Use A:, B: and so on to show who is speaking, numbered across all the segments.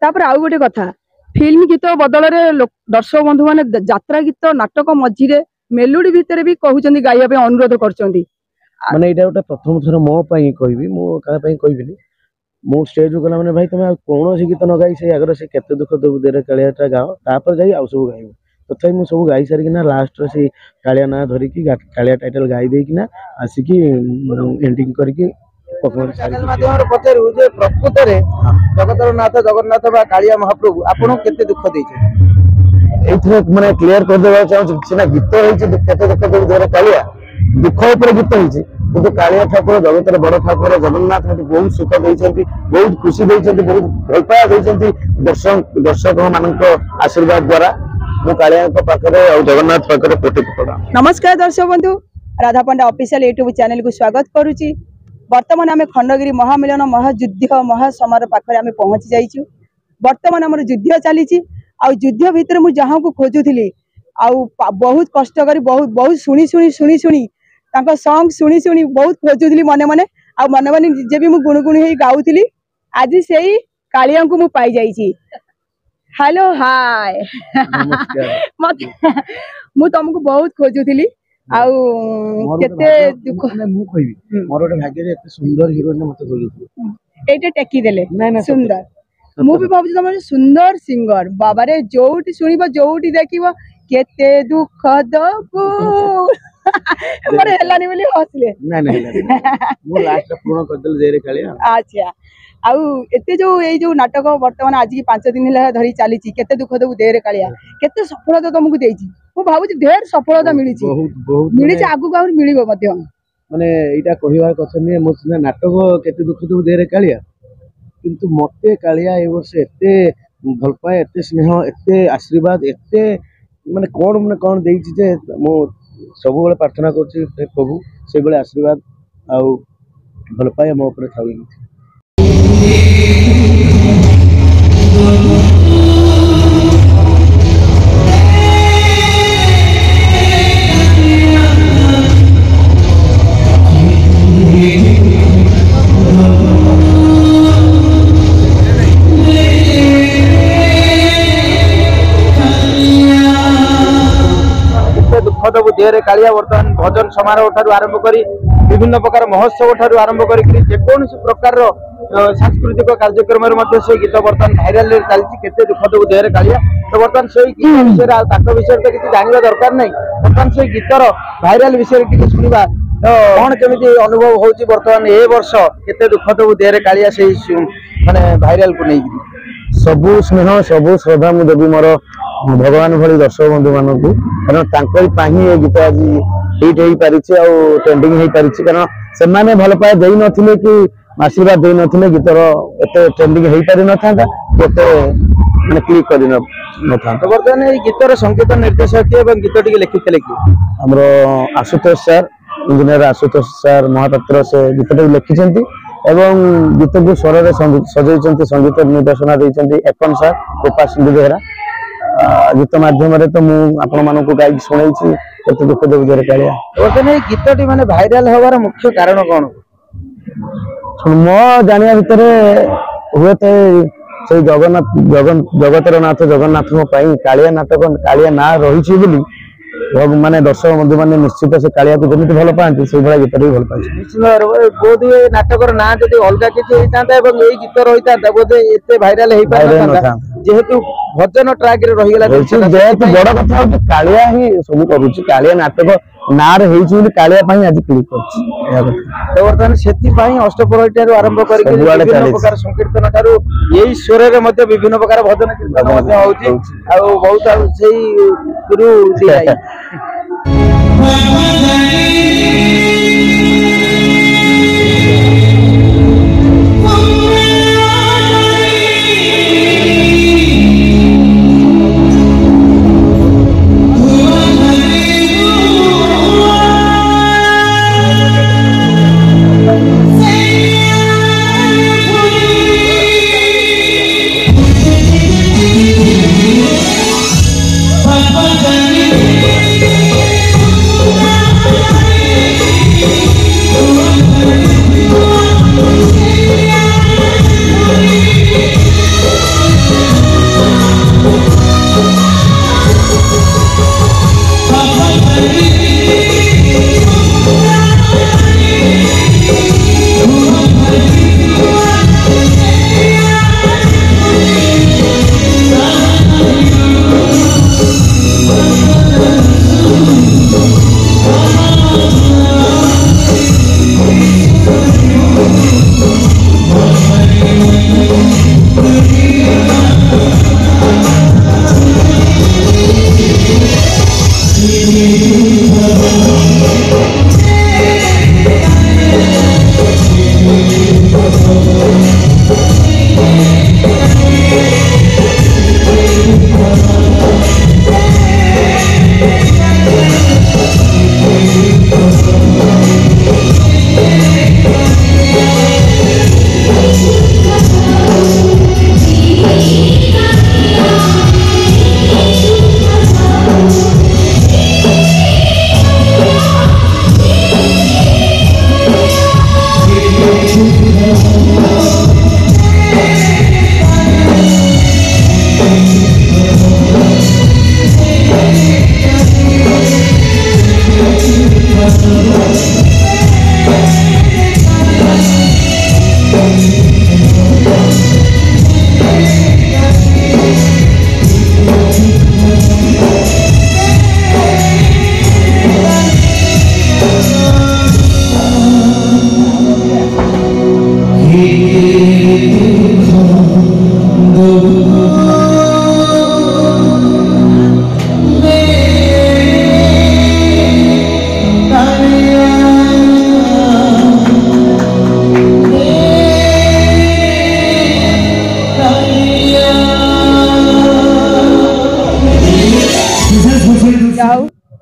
A: तापर आउ गोटे कथा फिल्म गीत बदल दर्शक बंधु मैंने यात्रा गीत नाटक मझीरे मेलोडी भितर भी कहउचंदी गाइबा अनुरोध करचंदी
B: माने एटा गोटे प्रथम थर मो पई कहबी मो का पई कहबिनी मो स्टेज गला माने भाई तुम कौन गीत न गाई से आगर से केते दुख दबु देरे कालियाटा गाओ तापर जाई आउ सब गाइबो तथापि मु सब गाई सारी किना लास्ट रे से कालिया ना धरि की कालिया टाइटल गाई दे किना आसी की एंडिंग करके परफॉर्मेंस सारी माध्यम पचारू जे प्रकृत रे जगतर नाथ जगन्नाथ बा कालिया महाप्रभु आपन केते दुख देइछे एथरे माने क्लियर कर देबा चाहू सिना गीत होइछे केते दुख दबु देरे कालिया दुख ऊपर गीत होइछे किंतु कालिया ठाकुर जगतर बड़ ठाकुर जगन्नाथ मते बहुत सुख देइछन्ती बहुत खुशी देइछन्ती बहुत भल पाया देइछन्ती दर्शक मानक आशीर्वाद द्वारा मु कालिया को पाखरे और जगन्नाथ पाखरे कोटि पड़ा।
A: नमस्कार दर्शक बंधु राधा पंडा ऑफिशियल यूट्यूब चैनल को स्वागत करूची। वर्तमान आम खंडगिरी महामिलन महायुद्ध महासमर पाखरे आम पहुंची जाइछु। वर्तमान आम युद्ध चली युद्ध भितर मु जहाँ को खोजुली बहुत कष्ट करी बहुत शुणी शुणी शुणी शुणी तांको सॉन्ग शुणी शुणी बहुत खोजुली मने मने आ मने मने जे भी मु गुणगुणी हे गाउथली आज सेही कालिया को मु पाई जाइछि। हेलो हाय मु तुमको बहुत खोजुली आउ केते दुख
B: मु कहबी मोर गोटे भाग्य रे एते सुंदर हीरोइन मते खोजुथि
A: एटे टेकी देले सुंदर मु भी भाबु तुम सुंदर सिंगर बाबा रे जोटी सुनिबो जोटी देखिबो केते दुख दबु मोरे हलानी बोली हसले
B: नै नै मु लास्ट पूर्ण कर देल जे रे कालिया।
A: अच्छा आउ एते जो ए जो नाटक वर्तमान आज की 5 दिन ले धरी चली केते दुख दबु दे रे कालिया केते सफलता तुमको देइची मु भाबु ढेर सफलता मिली छी
B: बहुत बहुत
A: मिली छी आगु आउर मिलिबो मध्य
B: माने एटा कहिवार कथा नै मो सिना नाटक केते दुख दबु दे रे कालिया किंतु मते कालिया ए वर्ष एते भल पाए एते स्नेह एते आशीर्वाद एते माने कोन देइची जे मो सब बेले प्रार्थना करछि प्रभु से बेले आशीर्वाद आउ भल पाए मो ऊपर थावी। दुख दबु देहरे कालिया वर्तमान भजन समारोह ठारू आरंभ करी विभिन्न प्रकार महोत्सव ठारू आरंभ करी जेकोसी प्रकार सांस्कृतिक कार्यक्रम से गीत बर्तमान भाइराल चलती केते दुख दबु देहरे कालिया तो बर्तमान से गीत विषय विषय तो किसी जानवा दरकार नहीं बर्तमान से गीतर भाइराल विषय किसी शुणा तो कौन केमी अनुभव होची बर्तमान ए वर्ष केते दुख दबु देहरे कालिया से माने भाइराल को नहीं सबु स्नेह सबु श्रद्धा मु देवी मोर भगवान भली दर्शक बंधु मानक कारण तांकरी पाही ए गीत आज हिट हो पारि ट्रेंडिंग हो पारि कारण से माने भल पाए देई नथिले कि आशीर्वाद देई नथिले गीतर एते ट्रेंडिंग हो पारि न थांता एते माने क्लिक करि न थांता। वर्तमान ए गीतर संगीत निर्देशक एवं गीत टिके लिखितले कि हमरो Ashutosh sir engineer Ashutosh sir Mahapatra से गीत टिके लिखिसंती एवं गीत को स्वर रे सजैचंती संगीत निर्देशना दैचंती एकन सर गोपा सिंधु बेहरा गीत माध्यम तो मु आपण मानक गाई सुनाई केते दुख दबु देहरे कालिया वर्तमान गीतटी माने भाइराल होवार मुख्य कारण कोन मो जानिया भितर हुए तो से जगतर नाथ जगन्नाथ पई कालिया नाटक कालिया ना रही बोली माने दर्शक बंधु माने निश्चित से कालिया को जमिति भल पाती से भला गीत भी भल पाती निश्चित बोध ए नाटकर ना जदि अलगा किछि हेतांता एवं एई गीत रहिता बोध एते भाइराल हेई पारता जेहेतु भजन ट्रैक रे रही गेला जेहेतु बड़ कथा हो कालिया ही सब करूची कालिया नाटक नार हेइछि बोली कालिया पई आज क्लिक करछि या कथा तो वर्तमान सेति पई अष्टप्रहरी रो आरंभ करि विभिन्न प्रकार संकीर्तन ठारू एई स्वर रे मध्ये विभिन्न प्रकार भजन कीर्तन मध्ये होउछि आ बहुत सेही गुरु दिलाई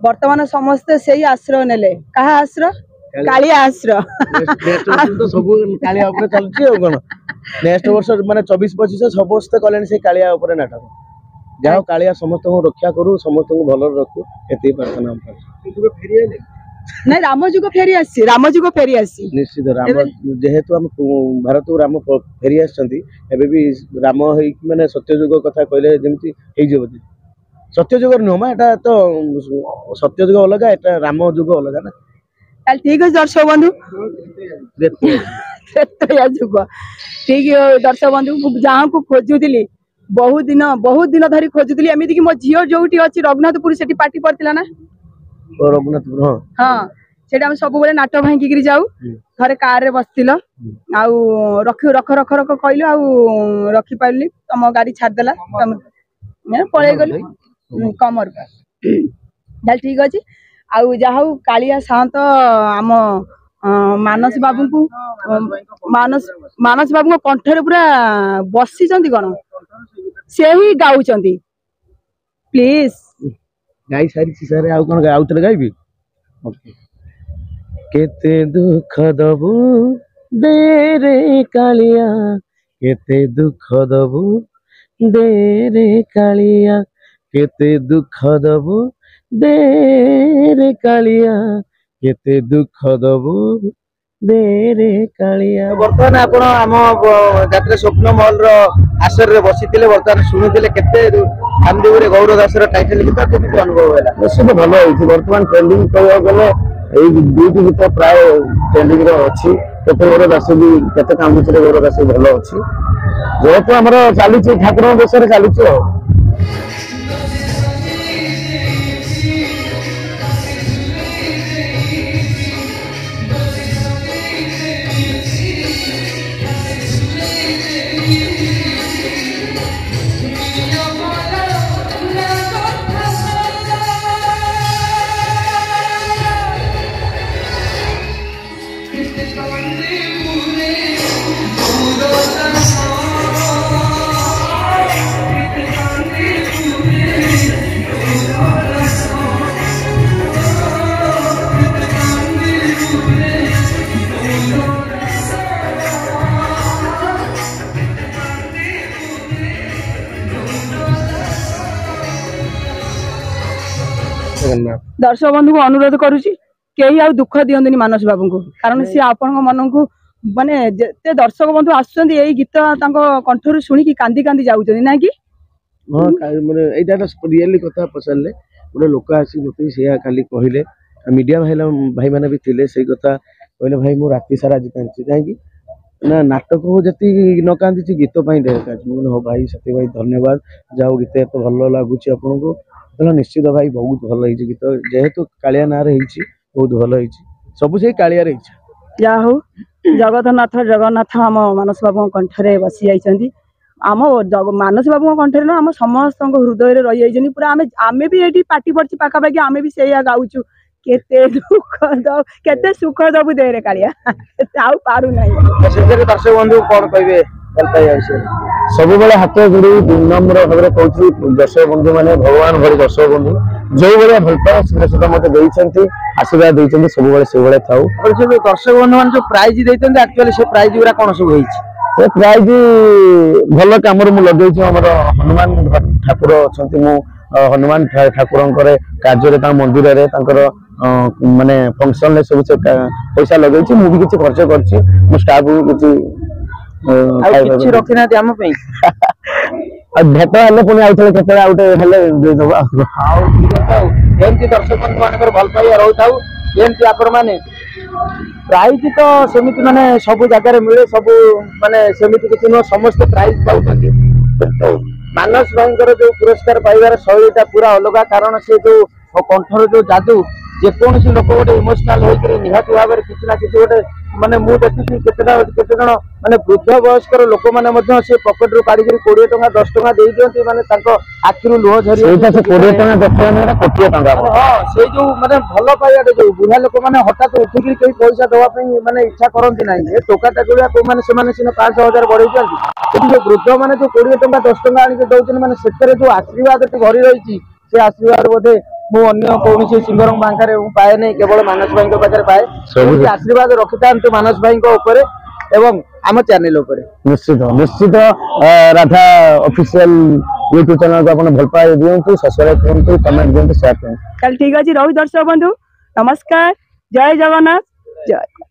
A: वर्तमान समस्ते से आश्रय नेले कहा आश्रय कालिया आश्रय
C: तो सब कालिया ऊपर चलछि और कोन नेक्स्ट वर्ष माने 24-25 समस्त कल्याण से कालिया ऊपर नाटक जाओ कालिया समस्त को रक्षा करू समस्त को भल रखू एते प्रार्थना हम करू फेरी आले
A: नहीं रामजुग फेरी आसी
C: निश्चित राम जेहेतु हम भारत को राम फेरी आछंती एबे भी राम होई माने सत्यजुग कथा कहले जेमति हेइ जे बोली सत्यजुग न मा एटा तो सत्यजुग अलग एटा राम जुग अलग ना
A: ताल ठीक है दर्शक बंधु त्रेतया जुग ठीक है दर्शक बंधु जहाँ को खोजुली बहुत दिन धरी खोजुली एमती कि मो झील जोटी अच्छी रघुनाथपुर से पार्टी पड़ता ना
C: रघुनाथपुर
A: हाँ से सब बेले नाट भांगिकी जाऊ थे कार रे बसथिल आउ रख रख रख रख कहलु आउ रखी पाइलि तुम गाड़ी छाड़देला पलि गली कमर ताल ठीक अच्छे आउ जहा कालिया सात आम मानस बाबू को मानस बाबू कंठरे पूरा बसी कौन से ही गाँव प्लीज
C: गाई सारी सारे आउ कोन आउ तले गाइबी केते दुख दबु दे रे कालिया केते दुख दबु दे रे कालिया केते दुख दबु दे रे कालिया केते दुख दबु दे रे कालिया
B: बर्तमान आपण आम जात्रा स्वप्न महल रो आसर रे बसितिले बर्तमान सुनितिले केते कामदेवरे गौरव दासर टाइटल गीत केते अनुभव होला
C: निश्चित भलो होई वर्तमान ट्रेंडिंग कहया गले एई दुईटी गीत प्राय ट्रेंडिंग रो अछि केते गौरव दास भी केते काम बिचरे गौरव दास भलो अछि जेहेतु हमर चालिछि ठाकुर देशरे चालिछि
A: दर्शक बंधु को अनुरोध करुची कहीं आ दुख दियंतनी मानस बाबू को कारण सी आपण मन को माने जेते दर्शक बंधु आसुचंदी एई गीत तांको कंठरु सुनी की कांदी कांदी जाउचंदी ना कि
C: हां माने एटा रियली कथा पसरले गोटे लोक आसी मते सेया खाली कहिले मीडिया भाई माने भी थिले सेई कथा कहले भाई मु राति सारा आज कांची काहे कि ना नाटक को जति न कांदी गीत पई ढेर कांची हो भाई सत्य भाई धन्यवाद जाओ गीत तो भलो लागुची आपन को तो निश्चित भाई बहुत भल होई गीत जेहेतु कालिया ना रे हिची बहुत भल होई सब से कालिया रे हिची
A: या हो जगन्नाथ आम मानस बाबू कंठरे बसी जाइछंदी आम मानस बाबू कंठरे ना आम समस्त हृदय रे रही जाइछनी पूरा आमे भी एठी पार्टी पड़ची पाखा पाखी आमे भी सेया गाउछु केते दुख दो केते सुख दबु दे रे कालिया आउ पारु नाही
B: सेजरे दर्शक बंधु कोन कहबे चलता है
C: सब बेले हाथ जोड़ी विनम्र भाव कहूँ दर्शक बंधु माने भगवान भरी दर्शक बंधु जो भाया भल पाए से मत देते आशीर्वाद देते सब से भाया था
B: दर्शक बंधु मान जो प्राइज देते एक्चुअली से प्राइज गुरा कौन सब
C: से प्राइज भल कम लगे आम हनुमान ठाकुर अच्छा हनुमान ठाकुर कार्य मंदिर माने फंक्शन सब पैसा लगे मुझे किसी खर्च कर स्टाफ किसी
B: रखी ना आम
C: भेट हेल्ले पुणी आउे केत आउटे हेल्ले देदेबा
B: एमती दर्शक बंधु मान भल पाइबा रही था एमती आपण मैंने प्राइज तो सेमती माने सब जगह मिले सब माने सेमती किसी नुह समस्त प्राइज पाते मानस भाई जो पुरस्कार पाइबार शैलीटा पूरा अलग कारण से जो कंठर जो जादू जेकोसी लोक गोटे इमोशनाल होकर निहाती भाव में किसी ना किसी गोटे माने मु देखी केते जन माने वृद्ध वयस्कर लोक माने से पकेट रू काढ़ी 20 टका 10 टका दे दियंती माने तांको आखिरु लुह झरी
C: सेटा से 20 टका 10 टका कोटी टका
B: हां से जो माने भलो पाइया जो बुढ़ा लोक माने हठात उठिक कई पैसा दवा पई माने इच्छा करंती नाही ए टोका टाकुलिया को माने से माने सिना 5000 बढ़ई चलती जो वृद्ध माने जो 20 टका 10 टका आनी दउछन माने सेतरे जो आशीर्वाद भरी रही से आशीर्वाद बोधे ମୁଁ ଅନ୍ୟ କୌଣସି ସିଙ୍ଗର ପାଖରେ ପାଏ ନାହିଁ, କେବଳ ମାନସ ଭାଇଙ୍କ ପାଖରେ ପାଏ।
C: ସବୁ
B: ଆଶୀର୍ବାଦ ରଖିଥାନ୍ତୁ ମାନସ ଭାଇଙ୍କ ଉପରେ ଏବଂ ଆମ ଚ୍ୟାନେଲ ଉପରେ।
C: ନିଶ୍ଚିତ ନିଶ୍ଚିତ ରାଧା ଅଫିସିଆଲ ୟୁଟ୍ୟୁବ ଚ୍ୟାନେल को ଆପଣ ଭଲ ପାଇ ଦିଅନ୍ତୁ, ସବସ୍କ୍ରାଇବ କରନ୍ତୁ, କମେଣ୍ଟ ଦିଅନ୍ତୁ, ସେୟାର କରନ୍ତୁ।
A: ତାହେଲେ ଠିକ ଅଛି, ରହୁଛି ଦର୍ଶକ ବନ୍ଧୁ, ନମସ୍କାର, ଜୟ ଜଗନ୍ନାଥ, ଜୟ।